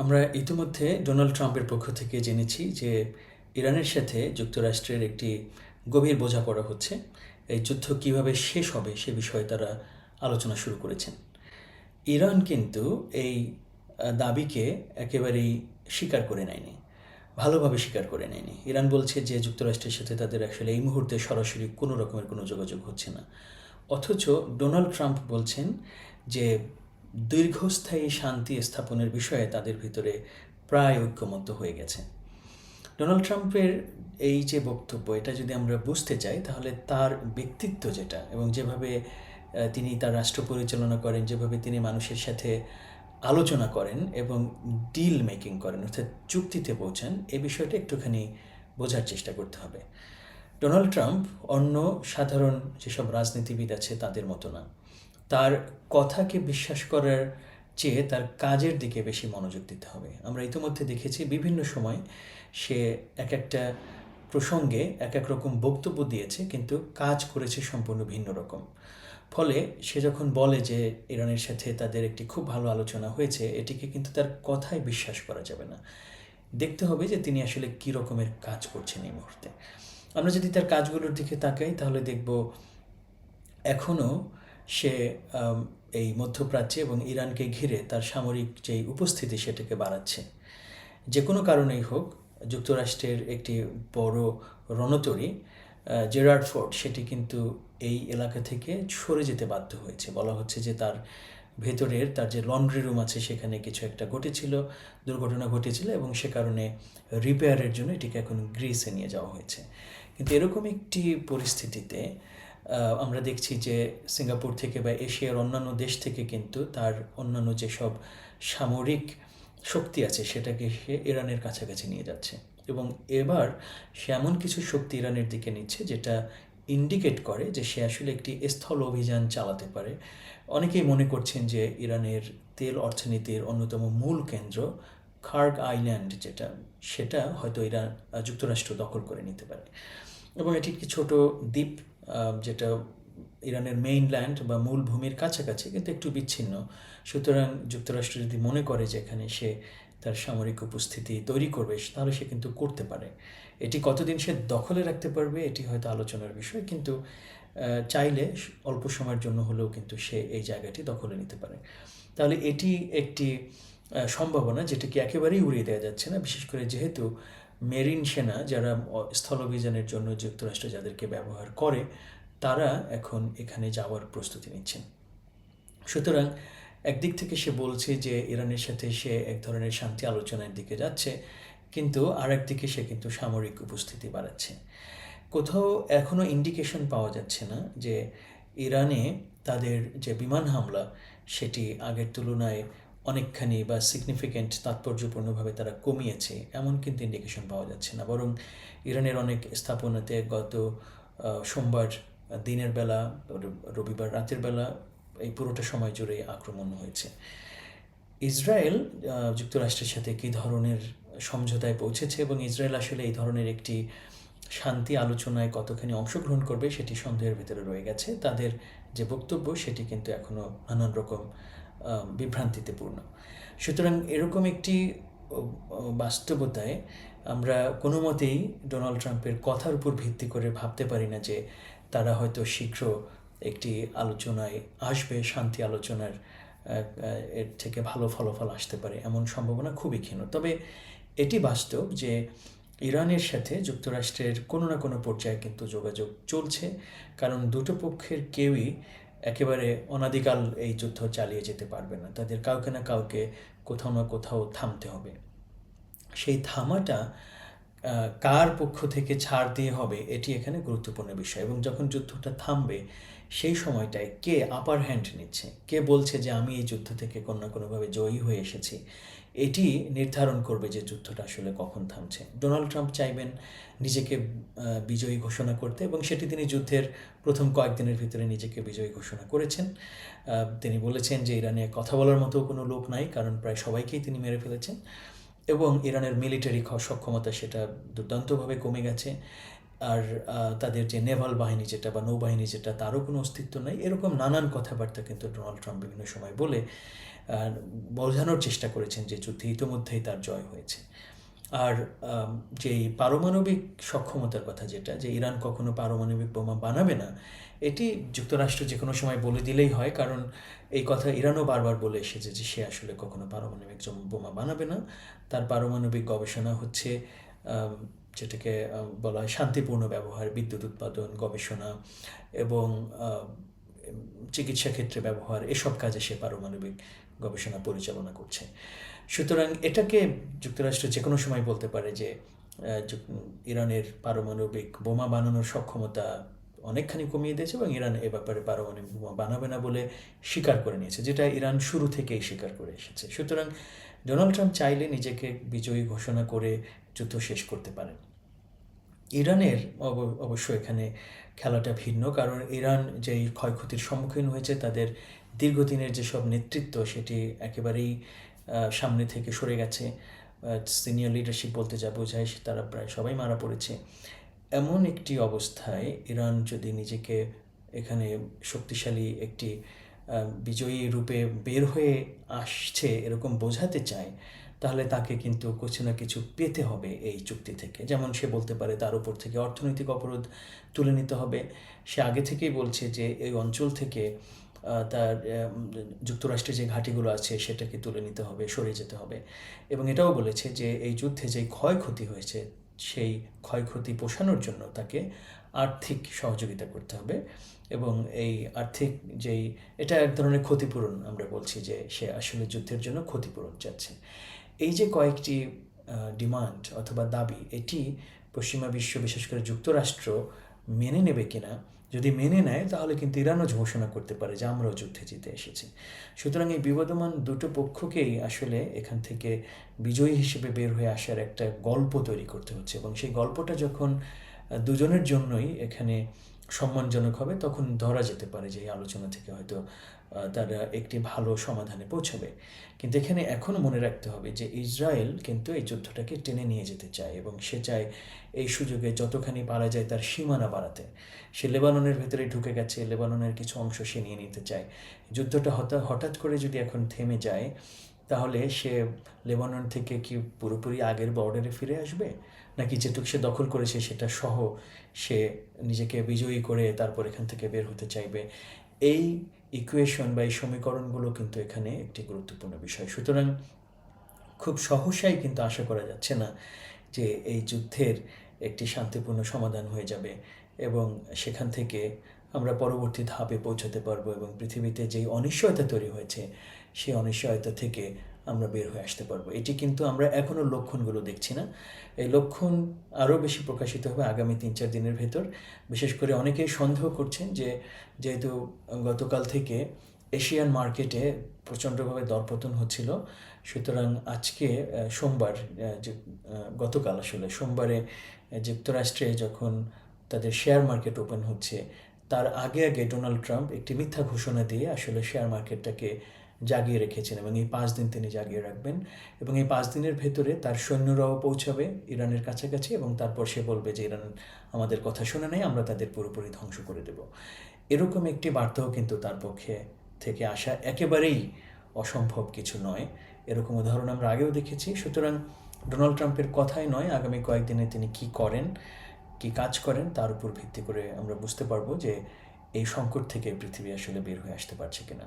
আমরা ইতিমধ্যে ডোনাল্ড ট্রাম্পের পক্ষ থেকে জেনেছি যে ইরানের সাথে যুক্তরাষ্ট্রের একটি গভীর বোঝাপড়া হচ্ছে। এই যুদ্ধ কিভাবে শেষ হবে সে বিষয়ে তারা আলোচনা শুরু করেছেন। ইরান কিন্তু এই দাবিকে একেবারেই স্বীকার করে নেয়নি, ভালোভাবে স্বীকার করে নেয়নি। ইরান বলছে যে যুক্তরাষ্ট্রের সাথে তাদের আসলে এই মুহূর্তে সরাসরি কোনো রকমের কোনো যোগাযোগ হচ্ছে না। অথচ ডোনাল্ড ট্রাম্প বলছেন যে দীর্ঘস্থায়ী শান্তি স্থাপনের বিষয়ে তাদের ভিতরে প্রায় ঐক্যমত্য হয়ে গেছে। ডোনাল্ড ট্রাম্পের এই যে বক্তব্য, এটা যদি আমরা বুঝতে চাই তাহলে তার ব্যক্তিত্ব যেটা এবং যেভাবে তিনি তার রাষ্ট্র পরিচালনা করেন, যেভাবে তিনি মানুষের সাথে আলোচনা করেন এবং ডিল মেকিং করেন, অর্থাৎ চুক্তিতে পৌঁছান, এই বিষয়টা একটুখানি বোঝার চেষ্টা করতে হবে। ডোনাল্ড ট্রাম্প অন্য সাধারণ যেসব রাজনীতিবিদ আছে তাদের মতো না। তার কথাকে বিশ্বাস করার চেয়ে তার কাজের দিকে বেশি মনোযোগ দিতে হবে। আমরা ইতিমধ্যে দেখেছি বিভিন্ন সময় সে এক একটা প্রসঙ্গে এক এক রকম বক্তব্য দিয়েছে, কিন্তু কাজ করেছে সম্পূর্ণ ভিন্ন রকম। ফলে সে যখন বলে যে ইরানের সাথে তাদের একটি খুব ভালো আলোচনা হয়েছে, এটিকে কিন্তু তার কথায় বিশ্বাস করা যাবে না। দেখতে হবে যে তিনি আসলে কী রকমের কাজ করছেন এই মুহূর্তে। আমরা যদি তার কাজগুলোর দিকে তাকাই তাহলে দেখব এখনও সে এই মধ্যপ্রাচ্যে এবং ইরানকে ঘিরে তার সামরিক যেই উপস্থিতি সেটাকে বাড়াচ্ছে। যে কোনো কারণেই হোক, যুক্তরাষ্ট্রের একটি বড় রণতরী জেরার্ড ফোর্ড সেটি কিন্তু এই এলাকা থেকে সরে যেতে বাধ্য হয়েছে। বলা হচ্ছে যে তার ভেতরের তার যে লন্ড্রি রুম আছে সেখানে কিছু একটা ঘটেছিল, দুর্ঘটনা ঘটেছিল এবং সে কারণে রিপেয়ারের জন্য এটিকে এখন গ্রিসে নিয়ে যাওয়া হয়েছে। কিন্তু এরকম একটি পরিস্থিতিতে আমরা দেখছি যে সিঙ্গাপুর থেকে বা এশিয়ার অন্যান্য দেশ থেকে কিন্তু তার অন্যান্য যেসব সামরিক শক্তি আছে সেটাকে সে ইরানের কাছাকাছি নিয়ে যাচ্ছে এবং এবার সে এমন কিছু শক্তি ইরানের দিকে নিচ্ছে যেটা ইন্ডিকেট করে যে সে আসলে একটি স্থল অভিযান চালাতে পারে। অনেকেই মনে করছেন যে ইরানের তেল অর্থনীতির অন্যতম মূল কেন্দ্র খার্গ আইল্যান্ড যেটা, সেটা হয়তো ইরান যুক্তরাষ্ট্র দখল করে নিতে পারে এবং এটি একটি ছোট দ্বীপ যেটা ইরানের মেইনল্যান্ড বা মূল ভূমির কাছাকাছি কিন্তু একটু বিচ্ছিন্ন। সুতরাং যুক্তরাষ্ট্র যদি মনে করে যে এখানে সে তার সামরিক উপস্থিতি তৈরি করবে তাহলে সে কিন্তু করতে পারে। এটি কতদিন সে দখলে রাখতে পারবে এটি হয়তো আলোচনার বিষয়, কিন্তু চাইলে অল্প সময়ের জন্য হলেও কিন্তু সে এই জায়গাটি দখলে নিতে পারে। তাহলে এটি একটি সম্ভাবনা যেটিকে একেবারেই উড়িয়ে দেওয়া যাচ্ছে না, বিশেষ করে যেহেতু মেরিন সেনা যারা স্থল অভিযানের জন্য যুক্তরাষ্ট্র যাদেরকে ব্যবহার করে তারা এখন এখানে যাওয়ার প্রস্তুতি নিচ্ছেন। সুতরাং একদিক থেকে সে বলছে যে ইরানের সাথে সে এক ধরনের শান্তি আলোচনার দিকে যাচ্ছে, কিন্তু আর একদিকে সে কিন্তু সামরিক উপস্থিতি বাড়াচ্ছে। কোথাও এখনও ইন্ডিকেশন পাওয়া যাচ্ছে না যে ইরানে তাদের যে বিমান হামলা সেটি আগের তুলনায় অনেকখানি বা সিগনিফিক্যান্ট তাৎপর্যপূর্ণভাবে তারা কমিয়েছে, এমন কিন্তু ইন্ডিকেশন পাওয়া যাচ্ছে না। বরং ইরানের অনেক স্থাপনাতে গত সোমবার দিনের বেলা, রবিবার রাতের বেলা এই পুরোটা সময় জুড়ে আক্রমণ হয়েছে। ইসরায়েল যুক্তরাষ্ট্রের সাথে কী ধরনের সমঝোতায় পৌঁছেছে এবং ইসরায়েল আসলে এই ধরনের একটি শান্তি আলোচনায় কতখানি অংশগ্রহণ করবে সেটি সন্দেহের ভিতরে রয়ে গেছে। তাদের যে বক্তব্য সেটি কিন্তু এখনও নানান রকম বিভ্রান্তিতে পূর্ণ। সুতরাং এরকম একটি বাস্তবতায় আমরা কোনো মতেই ডোনাল্ড ট্রাম্পের কথার উপর ভিত্তি করে ভাবতে পারি না যে তারা হয়তো শীঘ্র একটি আলোচনায় আসবে, শান্তি আলোচনার এর থেকে ভালো ফলাফল আসতে পারে এমন সম্ভাবনা খুবই ক্ষীণ। তবে এটি বাস্তব যে ইরানের সাথে যুক্তরাষ্ট্রের কোনো না কোনো পর্যায়ে কিন্তু যোগাযোগ চলছে, কারণ দুটো পক্ষের কেউই একেবারে অনাদিকাল এই যুদ্ধ চালিয়ে যেতে পারবে না। তাদের কাউকে না কাউকে কোথাও না কোথাও থামতে হবে। সেই থামাটা কার পক্ষ থেকে ছাড় দিয়ে হবে এটি এখানে গুরুত্বপূর্ণ বিষয়। এবং যখন যুদ্ধটা থামবে সেই সময়টায় কে আপার হ্যান্ড নিচ্ছে, কে বলছে যে আমি এই যুদ্ধ থেকে কোনো না কোনোভাবে জয়ী হয়ে এসেছি, এটি নির্ধারণ করবে যে যুদ্ধটা আসলে কখন থামছে। ডোনাল্ড ট্রাম্প চাইবেন নিজেকে বিজয়ী ঘোষণা করতে এবং সেটি তিনি যুদ্ধের প্রথম কয়েকদিনের ভিতরে নিজেকে বিজয়ী ঘোষণা করেছেন। তিনি বলেছেন যে ইরানে কথা বলার মতো কোনো লোক নাই, কারণ প্রায় সবাইকেই তিনি মেরে ফেলেছেন এবং ইরানের মিলিটারি সক্ষমতা সেটা দুর্দান্তভাবে কমে গেছে। আর তাদের যে নেভাল বাহিনী যেটা বা নৌবাহিনী যেটা তারও কোনো অস্তিত্ব নাই। এরকম নানান কথাবার্তা কিন্তু ডোনাল্ড ট্রাম্প বিভিন্ন সময় বলে বোঝানোর চেষ্টা করেছেন যে যুদ্ধে ইতোমধ্যেই তার জয় হয়েছে। আর যেই পারমাণবিক সক্ষমতার কথা, যেটা যে ইরান কখনো পারমাণবিক বোমা বানাবে না, এটি যুক্তরাষ্ট্র যে কোনো সময় বলে দিলেই হয়, কারণ এই কথা ইরানও বারবার বলে এসেছে যে সে আসলে কখনো পারমাণবিক বোমা বানাবে না। তার পারমাণবিক গবেষণা হচ্ছে যেটাকে বলা হয় শান্তিপূর্ণ ব্যবহার, বিদ্যুৎ উৎপাদন, গবেষণা এবং চিকিৎসা ক্ষেত্রে ব্যবহার, এসব কাজে সে পারমাণবিক গবেষণা পরিচালনা করছে। সুতরাং এটাকে যুক্তরাষ্ট্র যে কোনো সময় বলতে পারে যে ইরানের পারমাণবিক বোমা বানানোর সক্ষমতা অনেকখানি কমিয়ে দিয়েছে এবং ইরান এ ব্যাপারে পারমাণবিক বোমা বানাবে না বলে স্বীকার করে নিয়েছে, যেটা ইরান শুরু থেকেই স্বীকার করে এসেছে। সুতরাং ডোনাল্ড ট্রাম্প চাইলে নিজেকে বিজয়ী ঘোষণা করে যুদ্ধ শেষ করতে পারেন। ইরানের অবশ্য এখানে খেলাটা ভিন্ন, কারণ ইরান যেই ক্ষয়ক্ষতির সম্মুখীন হয়েছে, তাদের দীর্ঘদিনের যেসব নেতৃত্ব সেটি একেবারেই সামনে থেকে সরে গেছে। সিনিয়র লিডারশিপ বলতে যা বোঝায় তারা প্রায় সবাই মারা পড়েছে। এমন একটি অবস্থায় ইরান যদি নিজেকে এখানে শক্তিশালী একটি বিজয়ী রূপে বের হয়ে আসছে এরকম বোঝাতে চায়, তাহলে তাকে কিন্তু কিছু না কিছু পেতে হবে এই চুক্তি থেকে। যেমন সে বলতে পারে তার উপর থেকে অর্থনৈতিক অবরোধ তুলে নিতে হবে। সে আগে থেকেই বলছে যে এই অঞ্চল থেকে তার যুক্তরাষ্ট্রের যে ঘাঁটিগুলো আছে সেটাকে তুলে নিতে হবে, সরে যেতে হবে। এবং এটাও বলেছে যে এই যুদ্ধে যেই ক্ষয়ক্ষতি হয়েছে সেই ক্ষয়ক্ষতি পোষানোর জন্য তাকে আর্থিক সহযোগিতা করতে হবে। এবং এই আর্থিক এটা এক ধরনের ক্ষতিপূরণ, আমরা বলছি যে সে আসলে যুদ্ধের জন্য ক্ষতিপূরণ চাচ্ছে। এই যে কয়েকটি ডিমান্ড অথবা দাবি, এটি পশ্চিমা বিশ্ব, বিশেষ করে যুক্তরাষ্ট্র মেনে নেবে কিনা। যদি মেনে নেয় তাহলে কিন্তু ইরানও ঘোষণা করতে পারে যে আমরাও যুদ্ধে জিতে এসেছি। সুতরাং এই বিবদমান দুটো পক্ষকেই আসলে এখান থেকে বিজয়ী হিসেবে বের হয়ে আসার একটা গল্প তৈরি করতে হচ্ছে, এবং সেই গল্পটা যখন দুজনের জন্যই এখানে সম্মানজনক হবে, তখন ধরা যেতে পারে যে এই আলোচনা থেকে হয়তো তারা একটি ভালো সমাধানে পৌঁছাবে। কিন্তু এখানে এখনও মনে রাখতে হবে যে ইসরায়েল কিন্তু এই যুদ্ধটাকে টেনে নিয়ে যেতে চায়, এবং সে চায় এই সুযোগে যতখানি পারা যায় তার সীমানা বাড়াতে। সে লেবাননের ভেতরে ঢুকে গেছে, লেবাননের কিছু অংশ সে নিয়ে নিতে চায়। যুদ্ধটা হঠাৎ করে যদি এখন থেমে যায়, তাহলে সে লেবানন থেকে কি পুরোপুরি আগের বর্ডারে ফিরে আসবে, নাকি যেটুকু সে দখল করেছে সেটা সহ সে নিজেকে বিজয়ী করে তারপর এখান থেকে বের হতে চাইবে। এই ইকুয়েশন বা এই সমীকরণগুলো কিন্তু এখানে একটি গুরুত্বপূর্ণ বিষয়। সুতরাং খুব সহসাই কিন্তু আশা করা যাচ্ছে না যে এই যুদ্ধের একটি শান্তিপূর্ণ সমাধান হয়ে যাবে এবং সেখান থেকে আমরা পরবর্তী ধাপে পৌঁছাতে পারবো, এবং পৃথিবীতে যেই অনিশ্চয়তা তৈরি হয়েছে সেই অনিশ্চয়তা থেকে আমরা বের হয়ে আসতে পারবো। এটি কিন্তু আমরা এখনও লক্ষণগুলো দেখছি না। এই লক্ষণ আরও বেশি প্রকাশিত হবে আগামী 3-4 দিনের ভেতর। বিশেষ করে অনেকেই সন্দেহ করছেন যে যেহেতু গতকাল থেকে এশিয়ান মার্কেটে প্রচণ্ডভাবে দরপতন হচ্ছিল, সুতরাং আজকে সোমবার, গতকাল আসলে সোমবারে যুক্তরাষ্ট্রে যখন তাদের শেয়ার মার্কেট ওপেন হচ্ছে, তার আগে ডোনাল্ড ট্রাম্প একটি মিথ্যা ঘোষণা দিয়ে আসলে শেয়ার মার্কেটটাকে জাগিয়ে রেখেছেন, এবং এই 5 দিন তিনি জাগিয়ে রাখবেন। এবং এই 5 দিনের ভেতরে তার সৈন্যরাও পৌঁছাবে ইরানের কাছাকাছি, এবং তারপর সে বলবে যে ইরান আমাদের কথা শুনে নেই, আমরা তাদের পুরোপুরি ধ্বংস করে দেব। এরকম একটি বার্তাও কিন্তু তার পক্ষে থেকে আসা একেবারেই অসম্ভব কিছু নয়। এরকম উদাহরণ আমরা আগেও দেখেছি। সুতরাং ডোনাল্ড ট্রাম্পের কথাই নয়, আগামী কয়েকদিনে তিনি কি করেন, কি কাজ করেন, তার উপর ভিত্তি করে আমরা বুঝতে পারবো যে এই সংকট থেকে পৃথিবী আসলে বের হয়ে আসতে পারছে কিনা।